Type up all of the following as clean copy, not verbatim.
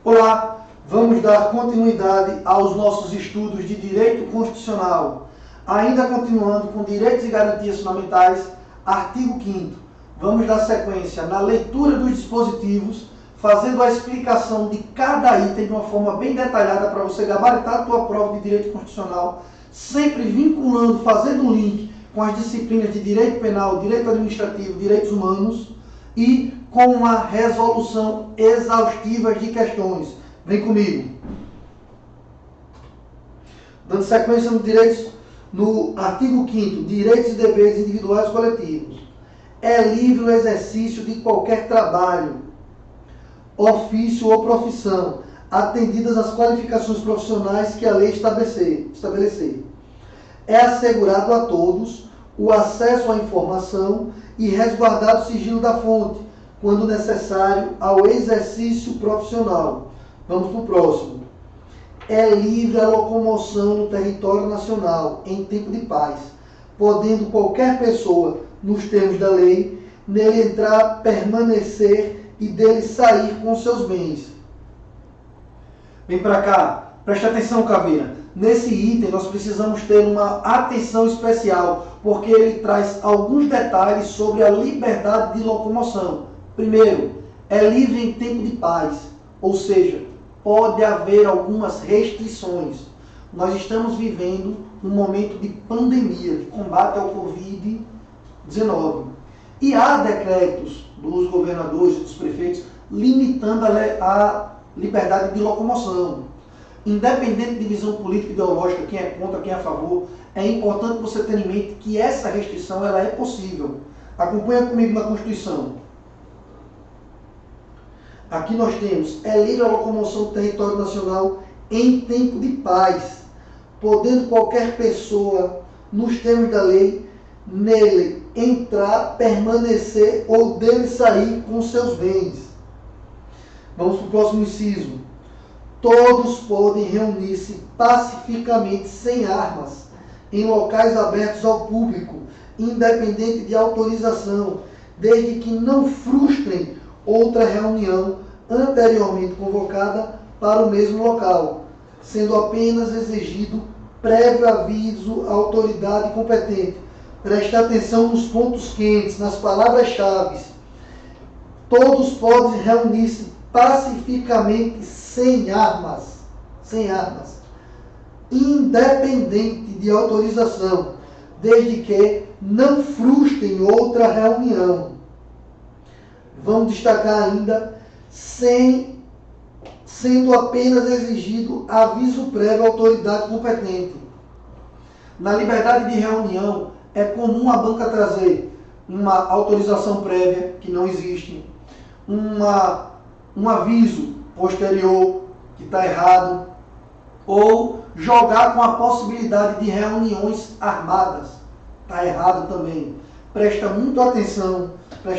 Olá, vamos dar continuidade aos nossos estudos de Direito Constitucional. Ainda continuando com Direitos e Garantias Fundamentais, artigo 5º. Vamos dar sequência na leitura dos dispositivos, fazendo a explicação de cada item de uma forma bem detalhada para você gabaritar a tua prova de Direito Constitucional, sempre vinculando, fazendo um link com as disciplinas de Direito Penal, Direito Administrativo, Direitos Humanos e com uma resolução exaustiva de questões. Vem comigo. Dando sequência no artigo 5º, Direitos e Deveres Individuais e Coletivos. É livre o exercício de qualquer trabalho, ofício ou profissão, atendidas as qualificações profissionais que a lei estabelecer. É assegurado a todos o acesso à informação e resguardado o sigilo da fonte, quando necessário ao exercício profissional. Vamos para o próximo. É livre a locomoção no território nacional em tempo de paz, podendo qualquer pessoa, nos termos da lei, nele entrar, permanecer e dele sair com seus bens. Vem para cá, preste atenção, Caveira. Nesse item nós precisamos ter uma atenção especial, porque ele traz alguns detalhes sobre a liberdade de locomoção. Primeiro, é livre em tempo de paz, ou seja, pode haver algumas restrições. Nós estamos vivendo um momento de pandemia, de combate ao Covid-19. E há decretos dos governadores e dos prefeitos limitando a liberdade de locomoção. Independente de visão política e ideológica, quem é contra, quem é a favor, é importante você ter em mente que essa restrição ela é possível. Acompanha comigo na Constituição. Aqui nós temos, é livre a locomoção do território nacional em tempo de paz, podendo qualquer pessoa, nos termos da lei, nele entrar, permanecer ou dele sair com seus bens. Vamos para o próximo inciso. Todos podem reunir-se pacificamente sem armas, em locais abertos ao público, independente de autorização, desde que não frustrem outra reunião anteriormente convocada para o mesmo local, sendo apenas exigido prévio aviso à autoridade competente. Preste atenção nos pontos quentes, nas palavras-chave. Todos podem reunir-se pacificamente sem armas, independente de autorização, desde que não frustrem outra reunião. Vamos destacar ainda, sendo apenas exigido aviso prévio à autoridade competente. Na liberdade de reunião, é comum a banca trazer uma autorização prévia, que não existe, um aviso posterior, que está errado, ou jogar com a possibilidade de reuniões armadas, está errado também. Presta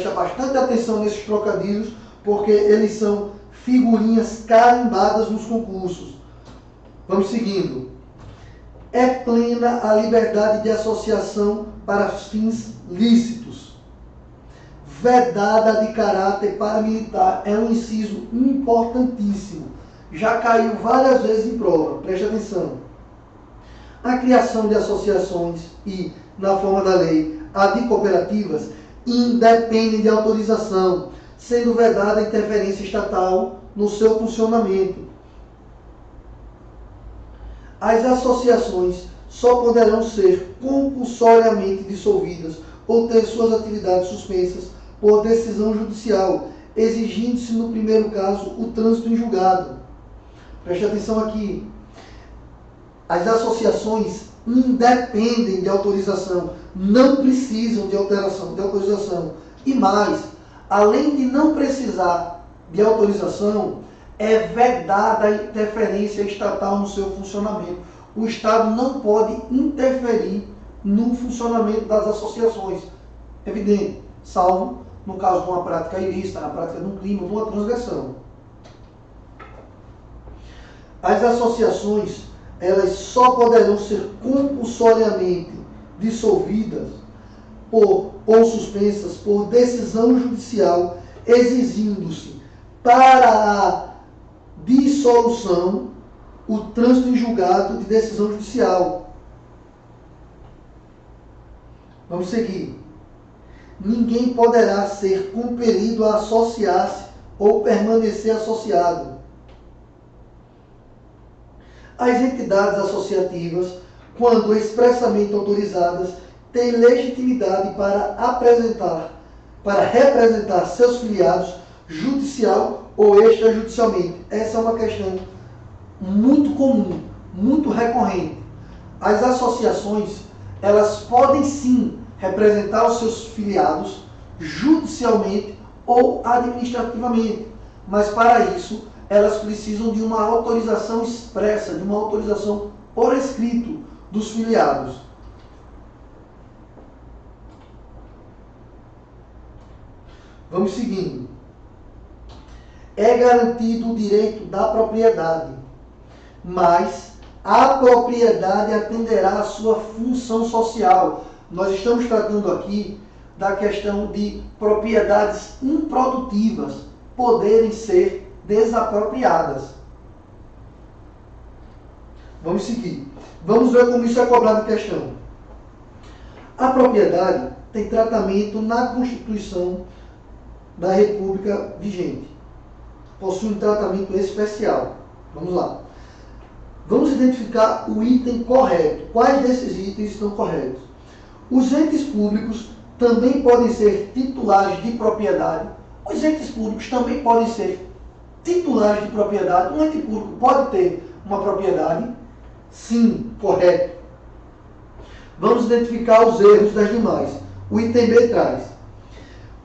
bastante atenção nesses trocadilhos, porque eles são figurinhas carimbadas nos concursos. Vamos seguindo. É plena a liberdade de associação para fins lícitos. Vedada de caráter paramilitar. É um inciso importantíssimo. Já caiu várias vezes em prova. Preste atenção. A criação de associações e, na forma da lei, a de cooperativas, independe de autorização, sendo vedada a interferência estatal no seu funcionamento. As associações só poderão ser compulsoriamente dissolvidas ou ter suas atividades suspensas por decisão judicial, exigindo-se, no primeiro caso, o trânsito em julgado. Preste atenção aqui. As associações independem de autorização, não precisam de autorização. E mais, além de não precisar de autorização, é vedada a interferência estatal no seu funcionamento. O Estado não pode interferir no funcionamento das associações. Evidente, salvo no caso de uma prática ilícita, na prática de um crime, de uma transgressão. As associações, elas só poderão ser compulsoriamente dissolvidas ou suspensas por decisão judicial, exigindo-se para a dissolução, o trânsito em julgado de decisão judicial. Vamos seguir. Ninguém poderá ser compelido a associar-se ou permanecer associado. As entidades associativas, quando expressamente autorizadas, têm legitimidade para representar seus filiados judicial ou extrajudicialmente. Essa é uma questão muito comum, muito recorrente. As associações, elas podem sim representar os seus filiados judicialmente ou administrativamente, mas para isso elas precisam de uma autorização expressa, de uma autorização por escrito dos filiados. Vamos seguindo. É garantido o direito da propriedade, mas a propriedade atenderá à sua função social. Nós estamos tratando aqui da questão de propriedades improdutivas poderem ser desapropriadas. Vamos seguir. Vamos ver como isso é cobrado em questão. A propriedade tem tratamento na Constituição da República vigente. Possui um tratamento especial. Vamos lá. Vamos identificar o item correto. Quais desses itens estão corretos? Os entes públicos também podem ser titulares de propriedade. Os entes públicos também podem ser titulares de propriedade. Um ente público pode ter uma propriedade? Sim, correto. Vamos identificar os erros das demais. O item B traz: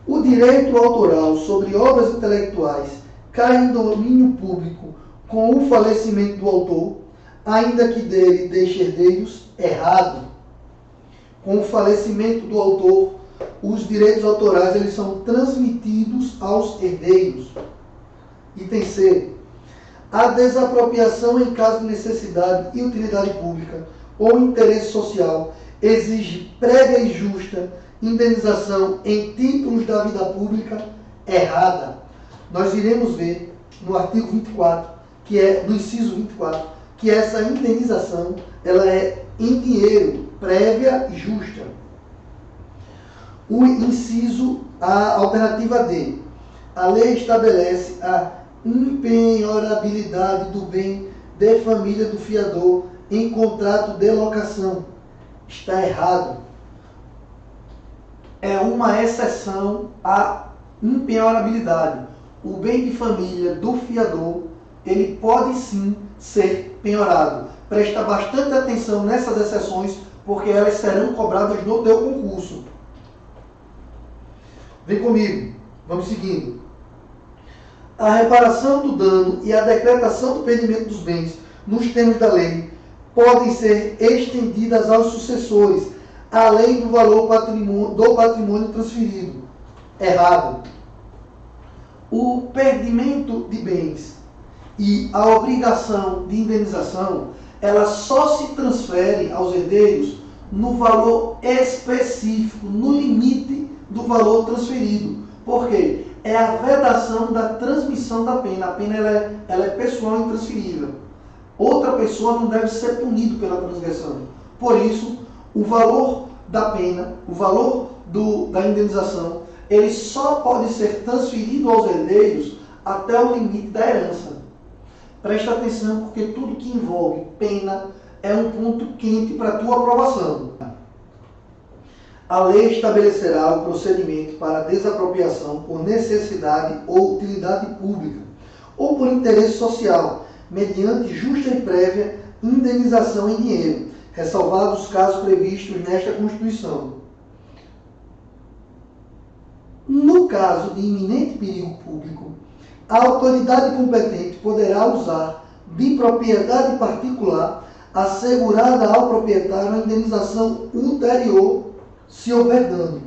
o direito autoral sobre obras intelectuais cai em domínio público com o falecimento do autor, ainda que dele deixe herdeiros. Errado. Com o falecimento do autor, os direitos autorais eles são transmitidos aos herdeiros. Item C. A desapropriação em caso de necessidade e utilidade pública ou interesse social exige prévia e justa indenização em títulos da vida pública. Errada. Nós iremos ver no artigo 24, que é no inciso 24, que essa indenização ela é em dinheiro, prévia e justa. O inciso, a alternativa D. A lei estabelece a impenhorabilidade do bem de família do fiador em contrato de locação. Está errado. É uma exceção à impenhorabilidade. O bem de família do fiador, ele pode sim ser penhorado. Presta bastante atenção nessas exceções, porque elas serão cobradas no teu concurso. Vem comigo, vamos seguindo. A reparação do dano e a decretação do perdimento dos bens, nos termos da lei, podem ser estendidas aos sucessores, além do valor do patrimônio transferido. Errado. O perdimento de bens e a obrigação de indenização, ela só se transfere aos herdeiros no valor específico, no limite do valor transferido. Por quê? É a vedação da transmissão da pena. A pena ela é pessoal e intransferível. Outra pessoa não deve ser punido pela transgressão. Por isso, o valor da pena, o valor da indenização, ele só pode ser transferido aos herdeiros até o limite da herança. Presta atenção, porque tudo que envolve pena é um ponto quente para a tua aprovação. A lei estabelecerá o procedimento para desapropriação por necessidade ou utilidade pública, ou por interesse social, mediante justa e prévia indenização em dinheiro, ressalvados os casos previstos nesta Constituição. No caso de iminente perigo público, a autoridade competente poderá usar de propriedade particular assegurada ao proprietário a indenização ulterior, se houver dano.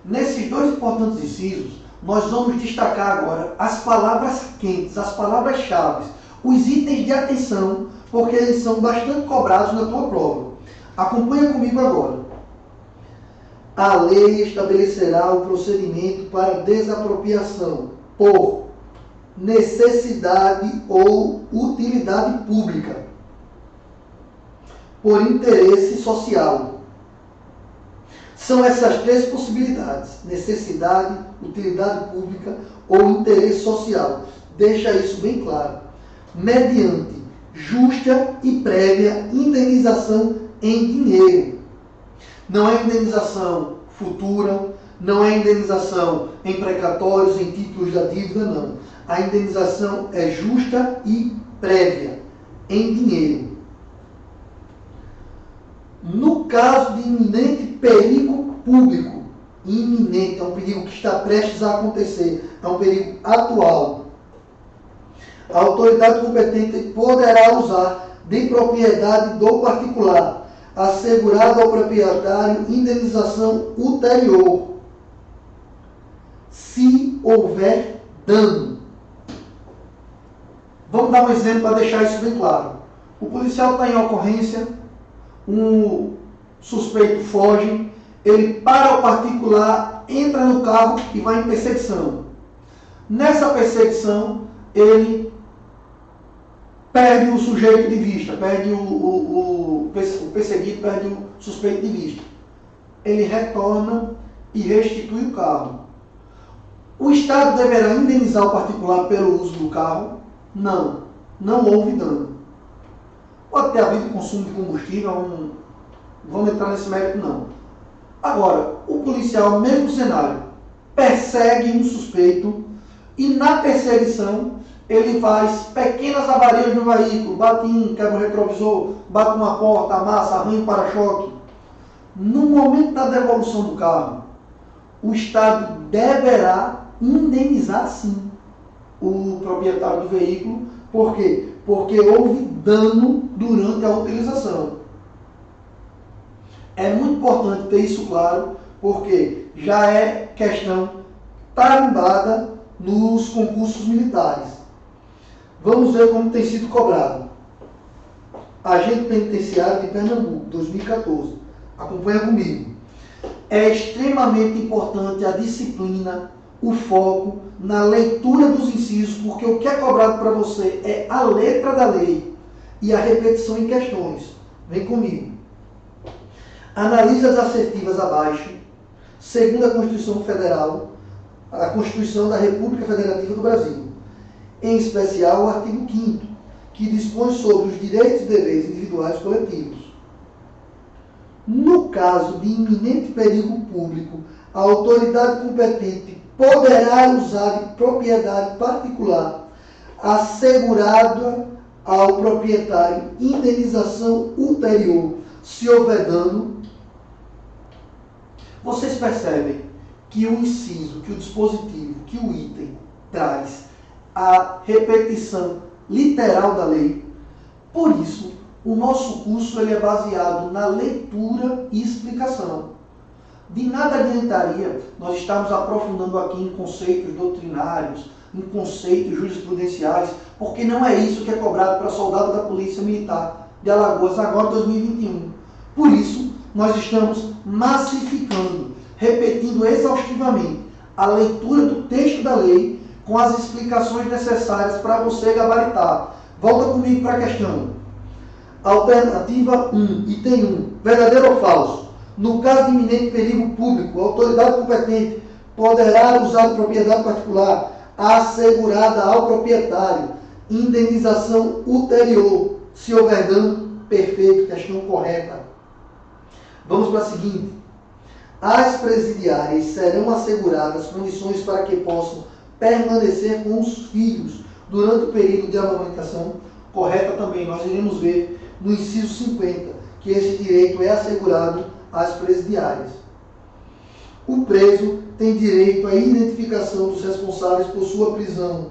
Nesses dois importantes incisos, nós vamos destacar agora as palavras quentes, as palavras-chave, os itens de atenção, porque eles são bastante cobrados na tua prova. Acompanha comigo agora. A lei estabelecerá o procedimento para desapropriação por necessidade ou utilidade pública, por interesse social. São essas três possibilidades: necessidade, utilidade pública ou interesse social. Deixa isso bem claro. Mediante justa e prévia indenização em dinheiro. Não é indenização futura, não é indenização em precatórios, em títulos da dívida, não. A indenização é justa e prévia, em dinheiro. No caso de iminente perigo público, iminente, é um perigo que está prestes a acontecer, é um perigo atual, a autoridade competente poderá usar de propriedade do particular, assegurado ao proprietário indenização ulterior, se houver dano. Vamos dar um exemplo para deixar isso bem claro. O policial está em ocorrência, um suspeito foge, ele para o particular, entra no carro e vai em perseguição. Nessa perseguição, ele perde o sujeito de vista, perde o perseguido, perde o suspeito de vista. Ele retorna e restitui o carro. O Estado deverá indenizar o particular pelo uso do carro? Não, não houve dano. Pode ter havido consumo de combustível, não vamos entrar nesse mérito não. Agora, o policial, no mesmo cenário, persegue um suspeito e na perseguição ele faz pequenas avarias no veículo, bate em, quebra o retrovisor, bate uma porta, amassa, arranha o para-choque. No momento da devolução do carro, o Estado deverá indenizar sim o proprietário do veículo. Por quê? Porque houve dano durante a utilização. É muito importante ter isso claro, porque já é questão tarimbada nos concursos militares. Vamos ver como tem sido cobrado. Agente Penitenciário de Pernambuco, 2014. Acompanha comigo. É extremamente importante a disciplina, o foco na leitura dos incisos, porque o que é cobrado para você é a letra da lei e a repetição em questões. Vem comigo. Analise as assertivas abaixo, segundo a Constituição Federal, a Constituição da República Federativa do Brasil, em especial o artigo 5º, que dispõe sobre os direitos e deveres individuais e coletivos. No caso de iminente perigo público, a autoridade competente poderá usar de propriedade particular, assegurada ao proprietário indenização ulterior, se houver dano. Vocês percebem que o inciso, que o dispositivo, que o item traz a repetição literal da lei. Por isso, o nosso curso ele é baseado na leitura e explicação. De nada adiantaria nós estarmos aprofundando aqui em conceitos doutrinários, em conceitos jurisprudenciais, porque não é isso que é cobrado para soldado da Polícia Militar de Alagoas agora, 2021. Por isso, nós estamos massificando, repetindo exaustivamente a leitura do texto da lei com as explicações necessárias para você gabaritar. Volta comigo para a questão. Alternativa 1, item 1, verdadeiro ou falso? No caso de iminente perigo público, a autoridade competente poderá usar de propriedade particular assegurada ao proprietário indenização ulterior, se houver dano. Perfeito, questão correta. Vamos para a seguinte. As presidiárias serão asseguradas condições para que possam permanecer com os filhos durante o período de amamentação. Correta também, nós iremos ver no inciso 50, que esse direito é assegurado às presidiárias. O preso tem direito à identificação dos responsáveis por sua prisão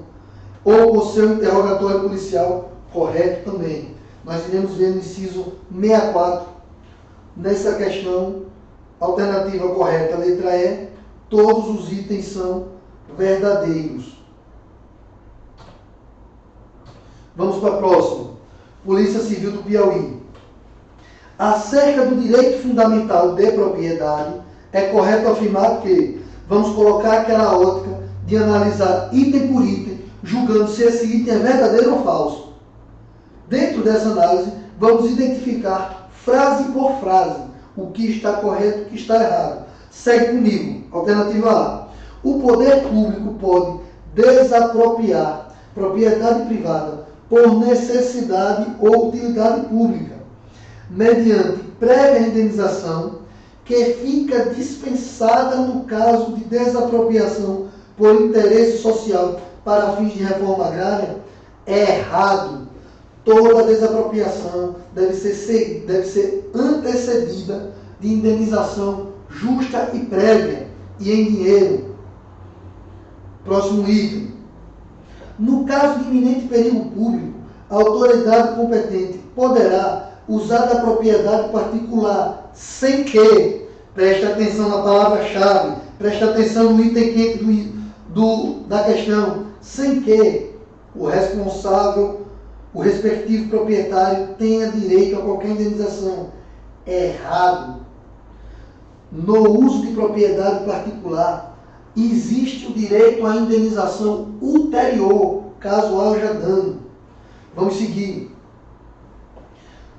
ou por seu interrogatório policial. Correto também. Nós iremos ver no inciso 64, nessa questão, alternativa correta, letra E, todos os itens são verdadeiros. Vamos para a próxima. Polícia Civil do Piauí. Acerca do direito fundamental de propriedade, é correto afirmar que vamos colocar aquela ótica de analisar item por item julgando se esse item é verdadeiro ou falso. Dentro dessa análise, vamos identificar frase por frase o que está correto e o que está errado. Segue comigo. Alternativa A. O poder público pode desapropriar propriedade privada por necessidade ou utilidade pública, mediante prévia indenização, que fica dispensada no caso de desapropriação por interesse social para fins de reforma agrária. É errado. Toda desapropriação deve ser antecedida de indenização justa e prévia e em dinheiro. Próximo item. No caso de iminente perigo público, a autoridade competente poderá usar da propriedade particular sem que, preste atenção na palavra-chave, preste atenção no item quente da questão, sem que o responsável, o respectivo proprietário tenha direito a qualquer indenização. É errado. No uso de propriedade particular, existe o direito à indenização ulterior, caso haja dano. Vamos seguir.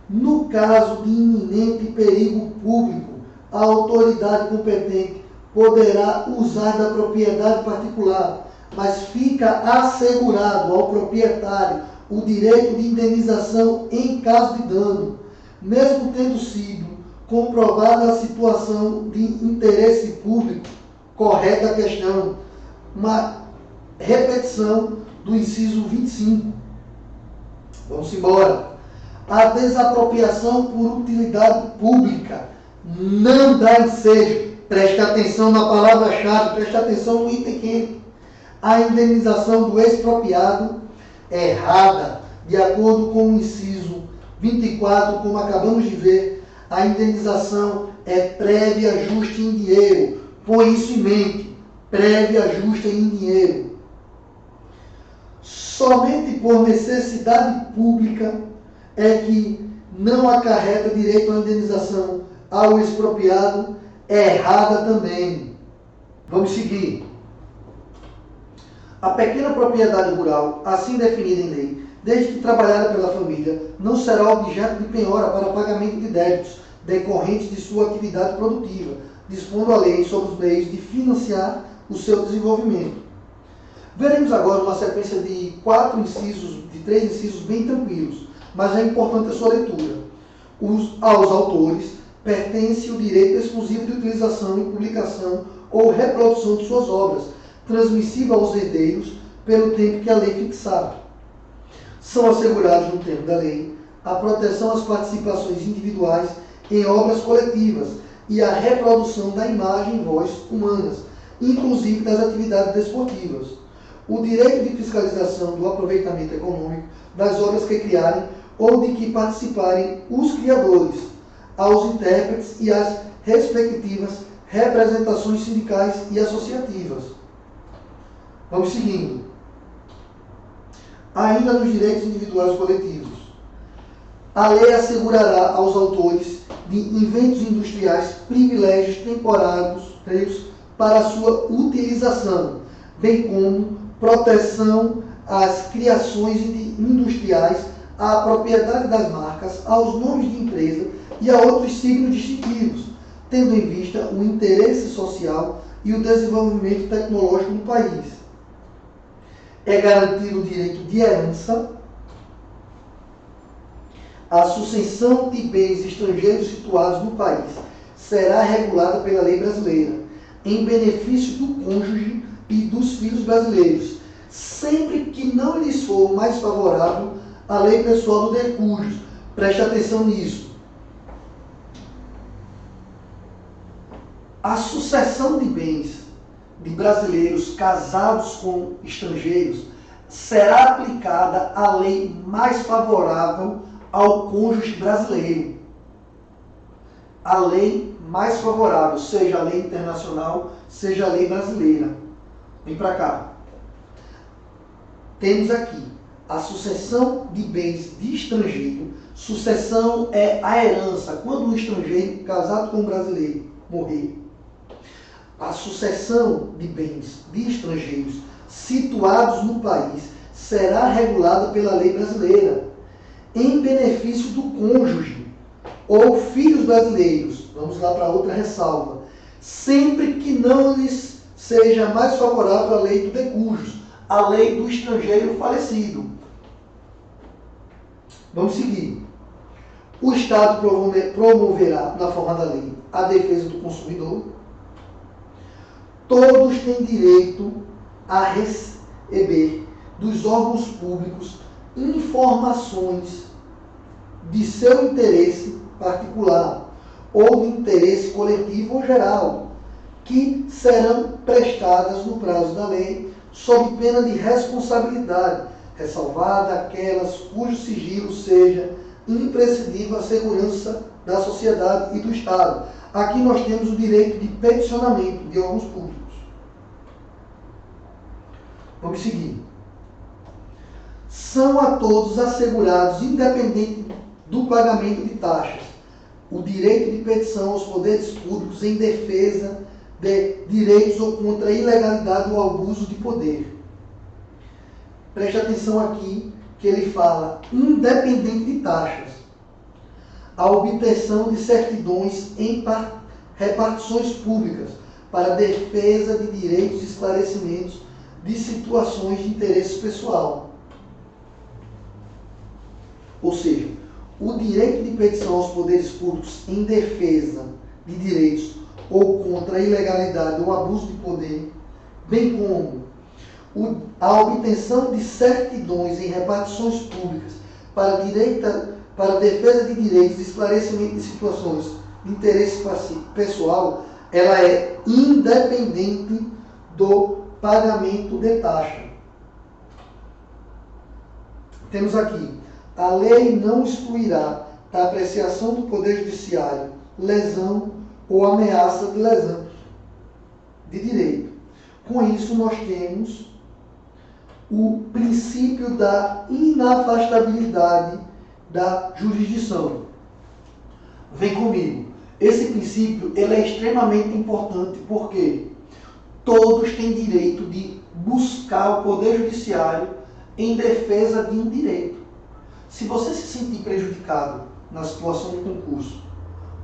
No caso de iminente perigo público, a autoridade competente poderá usar da propriedade particular, mas fica assegurado ao proprietário o direito de indenização em caso de dano, mesmo tendo sido comprovada a situação de interesse público correta a questão. Uma repetição do inciso 25. Vamos embora. A desapropriação por utilidade pública não dá ensejo. Preste atenção na palavra-chave, preste atenção no item quente. A indenização do expropriado é errada. De acordo com o inciso 24, como acabamos de ver, a indenização é prévia ajuste em dinheiro. Põe isso em mente. Prévia ajuste em dinheiro. Somente por necessidade pública é que não acarreta direito à indenização ao expropriado. É errada também. Vamos seguir. A pequena propriedade rural, assim definida em lei, desde que trabalhada pela família, não será objeto de penhora para pagamento de débitos decorrentes de sua atividade produtiva, dispondo a lei sobre os meios de financiar o seu desenvolvimento. Veremos agora uma sequência de 3 incisos bem tranquilos, mas é importante a sua leitura. Aos autores pertence o direito exclusivo de utilização e publicação ou reprodução de suas obras, transmissível aos herdeiros pelo tempo que a lei fixar. São assegurados no termo da lei a proteção às participações individuais em obras coletivas e a reprodução da imagem e voz humanas, inclusive das atividades desportivas. O direito de fiscalização do aproveitamento econômico das obras que criarem ou de que participarem os criadores, aos intérpretes e às respectivas representações sindicais e associativas. Vamos seguindo. Ainda nos direitos individuais coletivos. A lei assegurará aos autores de inventos industriais privilégios temporários para sua utilização, bem como proteção às criações industriais, à propriedade das marcas, aos nomes de empresa e a outros signos distintivos, tendo em vista o interesse social e o desenvolvimento tecnológico do país. É garantido o direito de herança, a sucessão de bens estrangeiros situados no país será regulada pela lei brasileira, em benefício do cônjuge e dos filhos brasileiros, sempre que não lhes for mais favorável a lei pessoal do decújio. Preste atenção nisso. A sucessão de bens de brasileiros casados com estrangeiros será aplicada a lei mais favorável ao cônjuge brasileiro. A lei mais favorável, seja a lei internacional, seja a lei brasileira. Vem para cá. Temos aqui a sucessão de bens de estrangeiro. Sucessão é a herança. Quando o estrangeiro casado com o brasileiro morrer, a sucessão de bens de estrangeiros situados no país será regulada pela lei brasileira, em benefício do cônjuge ou filhos brasileiros. Vamos lá para outra ressalva. Sempre que não lhes seja mais favorável a lei do decujus, a lei do estrangeiro falecido. Vamos seguir. O Estado promoverá, na forma da lei, a defesa do consumidor. Todos têm direito a receber dos órgãos públicos informações de seu interesse particular ou de interesse coletivo ou geral, que serão prestadas no prazo da lei, sob pena de responsabilidade, ressalvada aquelas cujo sigilo seja imprescindível à segurança da sociedade e do Estado. Aqui nós temos o direito de peticionamento de órgãos públicos. Vamos seguir. São a todos assegurados, independente do pagamento de taxas, o direito de petição aos poderes públicos em defesa de direitos ou contra a ilegalidade ou abuso de poder. Preste atenção aqui que ele fala independente de taxas. A obtenção de certidões em repartições públicas para defesa de direitos e esclarecimentos de situações de interesse pessoal. Ou seja, o direito de petição aos poderes públicos em defesa de direitos ou contra a ilegalidade ou abuso de poder, bem como a obtenção de certidões em repartições públicas para defesa de direitos e esclarecimento de situações de interesse pessoal, ela é independente do pagamento de taxa. Temos aqui, a lei não excluirá da apreciação do Poder Judiciário lesão ou ameaça de lesão de direito. Com isso, nós temos o princípio da inafastabilidade da jurisdição. Vem comigo. Esse princípio ele é extremamente importante porque todos têm direito de buscar o Poder Judiciário em defesa de um direito. Se você se sentir prejudicado na situação de concurso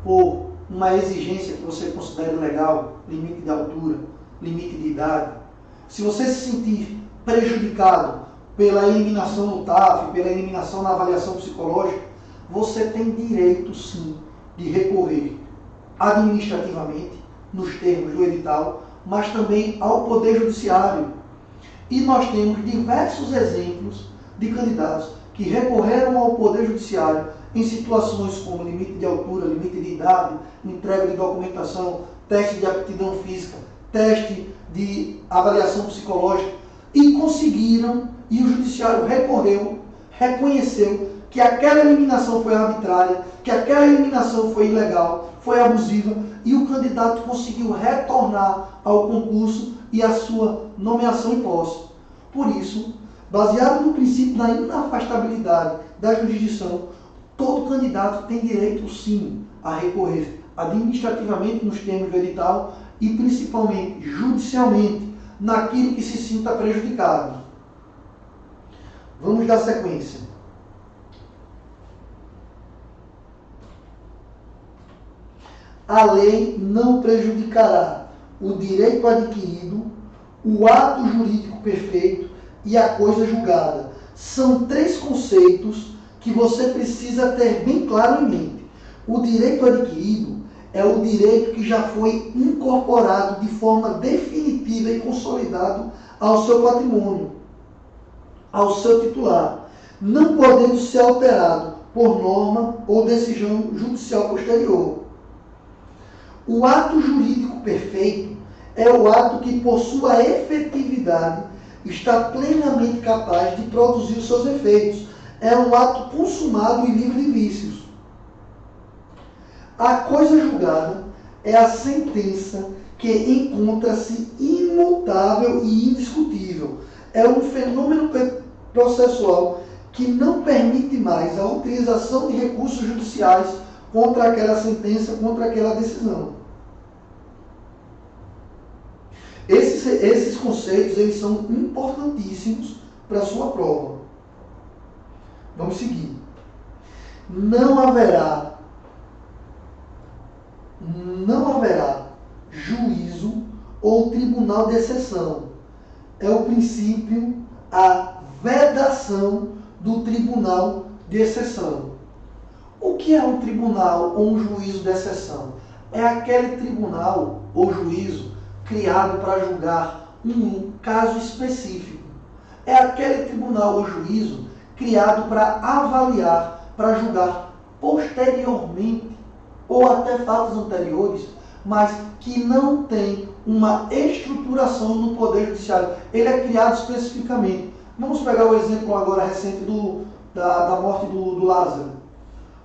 por uma exigência que você considere legal, limite de altura, limite de idade, se você se sentir prejudicado pela eliminação no TAF, pela eliminação na avaliação psicológica, você tem direito sim de recorrer administrativamente, nos termos do edital, mas também ao Poder Judiciário. E nós temos diversos exemplos de candidatos que recorreram ao Poder Judiciário em situações como limite de altura, limite de idade, entrega de documentação, teste de aptidão física, teste de avaliação psicológica, e conseguiram, e o Judiciário recorreu, reconheceu que aquela eliminação foi arbitrária, que aquela eliminação foi ilegal, foi abusiva, e o candidato conseguiu retornar ao concurso e à sua nomeação em posse. Por isso, baseado no princípio da inafastabilidade da jurisdição, todo candidato tem direito, sim, a recorrer administrativamente nos termos do edital e, principalmente, judicialmente, naquilo que se sinta prejudicado. Vamos dar sequência. A lei não prejudicará o direito adquirido, o ato jurídico perfeito e a coisa julgada. São três conceitos que você precisa ter bem claro em mente. O direito adquirido é o direito que já foi incorporado de forma definitiva e consolidado ao seu patrimônio, ao seu titular, não podendo ser alterado por norma ou decisão judicial posterior. O ato jurídico perfeito é o ato que, por sua efetividade, está plenamente capaz de produzir os seus efeitos. É um ato consumado e livre de vícios. A coisa julgada é a sentença que encontra-se imutável e indiscutível. É um fenômeno processual que não permite mais a utilização de recursos judiciais contra aquela sentença, contra aquela decisão. Esses conceitos eles são importantíssimos para a sua prova. Vamos seguir. Não haverá juízo ou tribunal de exceção. É o princípio, a vedação do tribunal de exceção. O que é um tribunal ou um juízo de exceção? É aquele tribunal ou juízo criado para julgar um caso específico. É aquele tribunal ou juízo criado para avaliar, para julgar posteriormente ou até fatos anteriores, mas que não tem uma estruturação no Poder Judiciário. Ele é criado especificamente. Vamos pegar o exemplo agora recente da morte do Lázaro.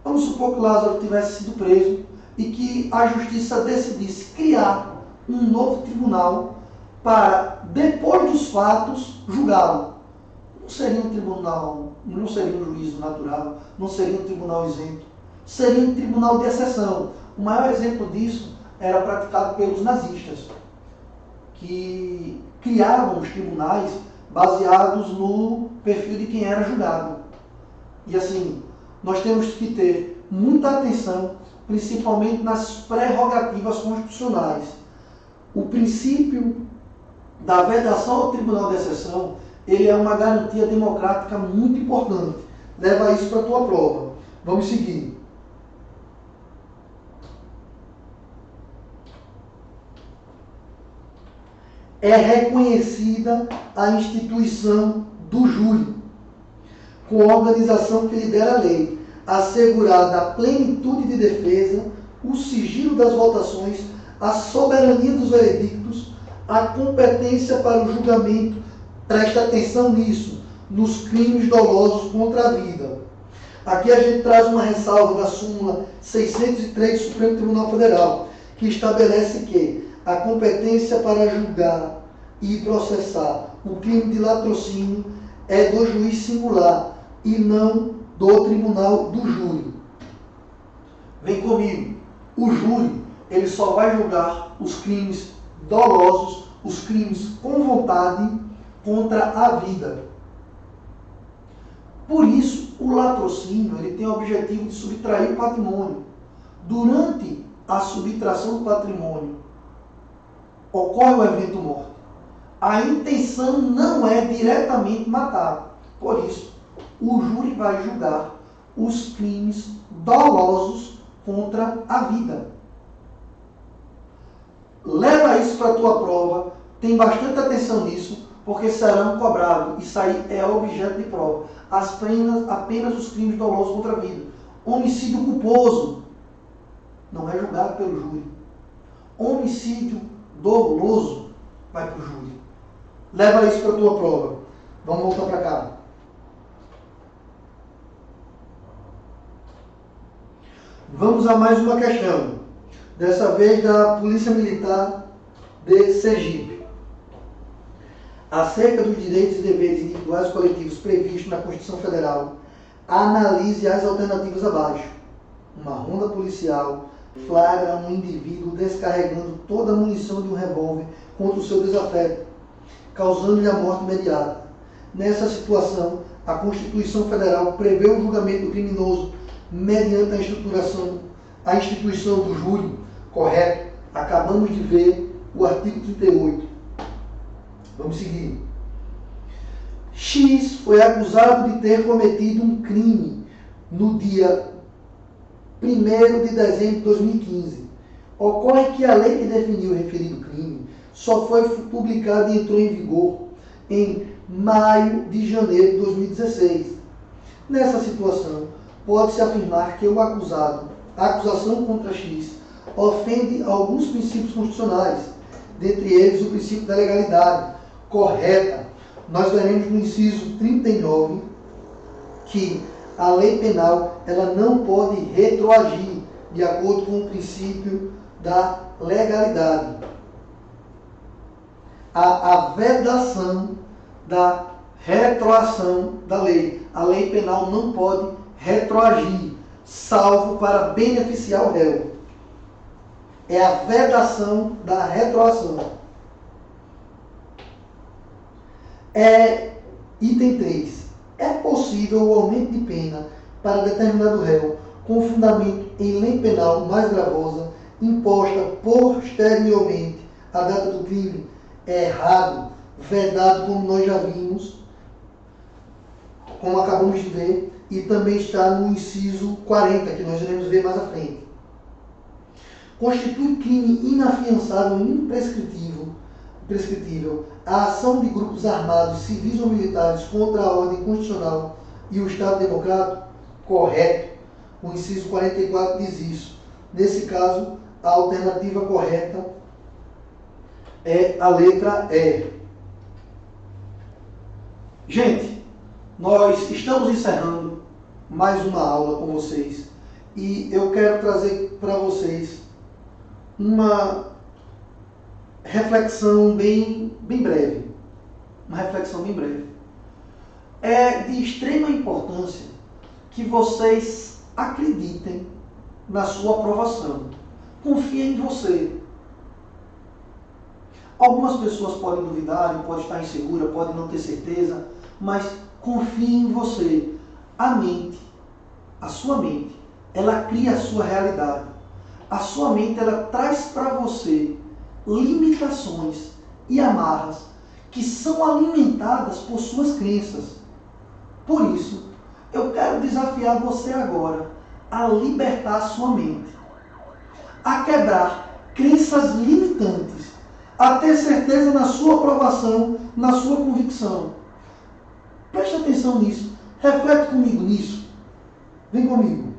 Vamos supor que o Lázaro tivesse sido preso e que a justiça decidisse criar um novo tribunal para, depois dos fatos, julgá-lo. Não seria um tribunal, não seria um juízo natural, não seria um tribunal isento, seria um tribunal de exceção. O maior exemplo disso era praticado pelos nazistas, que criavam os tribunais baseados no perfil de quem era julgado. E assim, nós temos que ter muita atenção, principalmente nas prerrogativas constitucionais. O princípio da vedação ao tribunal de exceção, ele é uma garantia democrática muito importante. Leva isso para a tua prova. Vamos seguir. É reconhecida a instituição do júri, com a organização que lidera a lei, assegurada a plenitude de defesa, o sigilo das votações, a soberania dos veredictos, a competência para o julgamento, presta atenção nisso, nos crimes dolosos contra a vida. Aqui a gente traz uma ressalva da súmula 603 do Supremo Tribunal Federal, que estabelece que a competência para julgar e processar o crime de latrocínio é do juiz singular e não do tribunal do júri. Vem comigo. O júri, ele só vai julgar os crimes dolosos, os crimes com vontade contra a vida. Por isso, o latrocínio, ele tem o objetivo de subtrair o patrimônio. Durante a subtração do patrimônio, ocorre o evento morte. A intenção não é diretamente matar. Por isso, o júri vai julgar os crimes dolosos contra a vida. Leva isso para a tua prova, tem bastante atenção nisso, porque serão cobrados. Isso aí é objeto de prova. Apenas os crimes dolosos contra a vida. Homicídio culposo não é julgado pelo júri. Homicídio doloso vai para o júri. Leva isso para a tua prova. Vamos voltar para cá. Vamos a mais uma questão. Dessa vez da Polícia Militar de Sergipe. Acerca dos direitos e deveres individuais e coletivos previstos na Constituição Federal, analise as alternativas abaixo. Uma ronda policial flagra um indivíduo descarregando toda a munição de um revólver contra o seu desafeto, causando-lhe a morte imediata. Nessa situação, a Constituição Federal prevê o julgamento do criminoso mediante a instituição do júri. Correto? Acabamos de ver o artigo 38. Vamos seguir. X foi acusado de ter cometido um crime no dia 1º de dezembro de 2015. Ocorre que a lei que definiu o referido crime só foi publicada e entrou em vigor em maio de janeiro de 2016. Nessa situação, pode-se afirmar que a acusação contra X ofende alguns princípios constitucionais, dentre eles o princípio da legalidade correta. Nós veremos no inciso 39 que a lei penal ela não pode retroagir de acordo com o princípio da legalidade. A vedação da retroação da lei. A lei penal não pode retroagir, salvo para beneficiar o réu. É a vedação da retroação. Item 3. É possível o aumento de pena para determinado réu com fundamento em lei penal mais gravosa, imposta posteriormente à data do crime? É errado, vedado, como nós já vimos, como acabamos de ver, e também está no inciso 40, que nós iremos ver mais à frente. Constitui crime inafiançável e imprescritível a ação de grupos armados, civis ou militares contra a ordem constitucional e o Estado democrático? Correto. O inciso 44 diz isso. Nesse caso, a alternativa correta é a letra E. Gente, nós estamos encerrando mais uma aula com vocês e eu quero trazer para vocês uma reflexão bem breve. Uma reflexão bem breve. É de extrema importância que vocês acreditem na sua aprovação. Confiem em você. Algumas pessoas podem duvidar, podem estar inseguras, podem não ter certeza, mas confie em você. A mente, a sua mente, ela cria a sua realidade. A sua mente, ela traz para você limitações e amarras que são alimentadas por suas crenças. Por isso, eu quero desafiar você agora a libertar a sua mente, a quebrar crenças limitantes, a ter certeza na sua aprovação, na sua convicção. Preste atenção nisso. Reflete comigo nisso. Vem comigo.